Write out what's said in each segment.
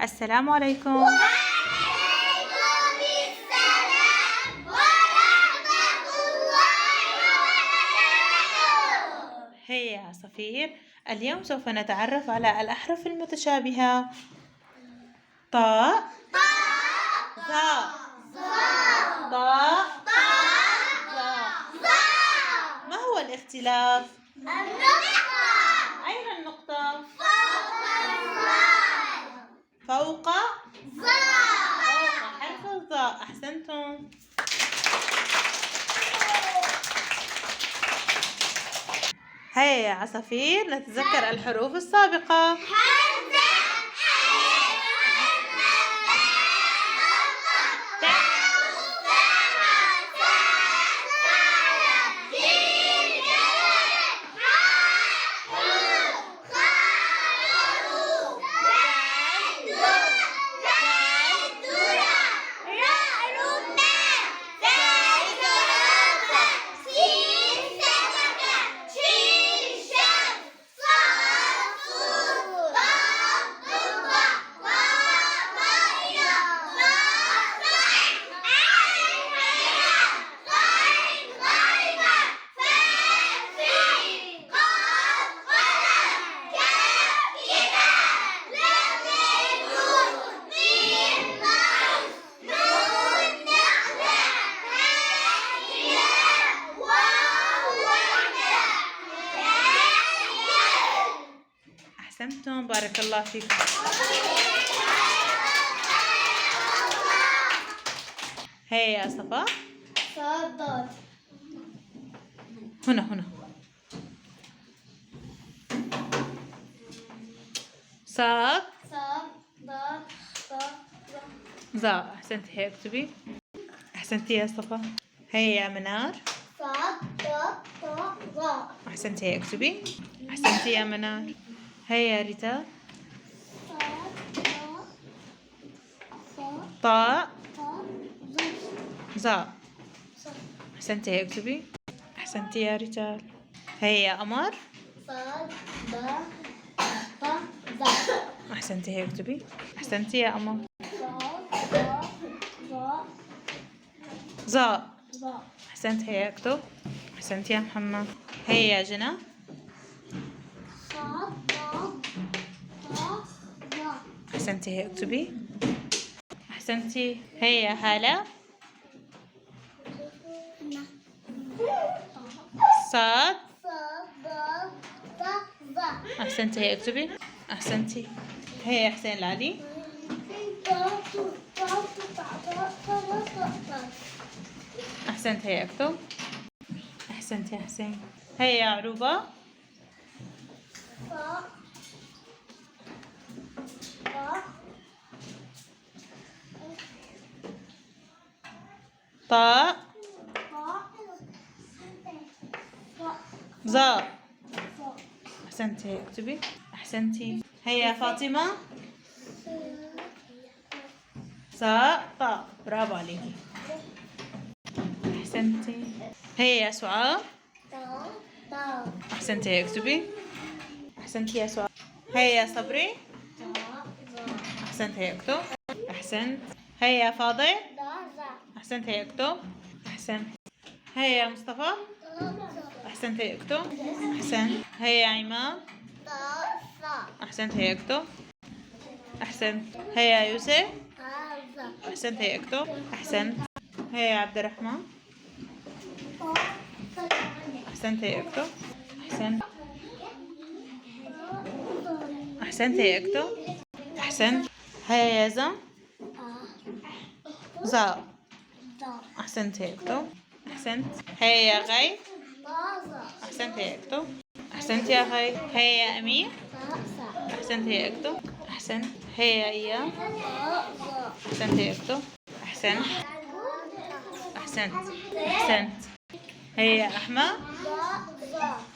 السلام عليكم. وعليكم السلام ورحمة الله وبركاته. هيا يا عصافير، اليوم سوف نتعرف على الأحرف المتشابهة. طاء، ظاء، طاء، ظاء. ما هو الاختلاف؟ النقطة. أين النقطة؟ فوق فوق الظاء. فوق حرف الظاء. أحسنتم. هيا يا عصافير نتذكر الحروف السابقة. أحسنتم، بارك الله فيكم. هيا يا صفا. صاد. هنا صاد ظاء. أحسنتي، هيا اكتبي. أحسنتي يا صفا. هيا يا منار. ظاء. أحسنتي، هيا اكتبي. أحسنتي يا منار. هيا يا ريتا. طاء ظاء. أحسنتي، هيا اكتبي. أحسنتي يا رجال. هيا يا قمر. أحسنتي، هيا اكتبي. أحسنتي يا قمر. ظاء. أحسنت، هيا اكتب. أحسنتي يا محمد. هيا يا جنى. أحسنتي، هيا اكتبي. أحسنتي. هيا يا هالة. صاد. أحسنتي، هيا اكتبي. أحسنتي. هيا يا حسين العلي. أحسنت، هيا اكتب. أحسنت يا حسين. هيا يا عروبة. طاء ظاء. أحسنتي، هيا اكتبي. أحسنتي. هيا يا فاطمة. صاء طاء. برافو عليكي. أحسنتي. هيا يا سعاد. أحسنتي، هيا اكتبي. أحسنتي يا سعاد. هيا يا صبري. أحسنت، هيا اكتب. أحسنت. هيا يا فاضل. أحسنت، هيا اكتب. أحسنت. هيا يا مصطفى. أحسنت، هيا اكتب. أحسنت. هيا يا عماد. أحسنت، هيا اكتب. أحسنت. هيا يا يوسف. أحسنت، هيا اكتب. أحسنت. هيا يا عبد الرحمن. أحسنت، هيا اكتب. أحسنت. أحسنت، هيا اكتب. أحسنت. هيا يا زم. ظاء. أحسنت، هيا اكتب. أحسنت. هيا يا غي. أحسنت، هيا اكتب. أحسنت يا غي. هيا يا أمير. أحسنت، هيا اكتب. أحسنت. هيا يا إياه. أحسنت، هيا اكتب. أحسنت. أحسنت. أحسنت. هيا يا أحمد.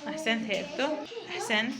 أحسنت، هيا اكتب. أحسنت.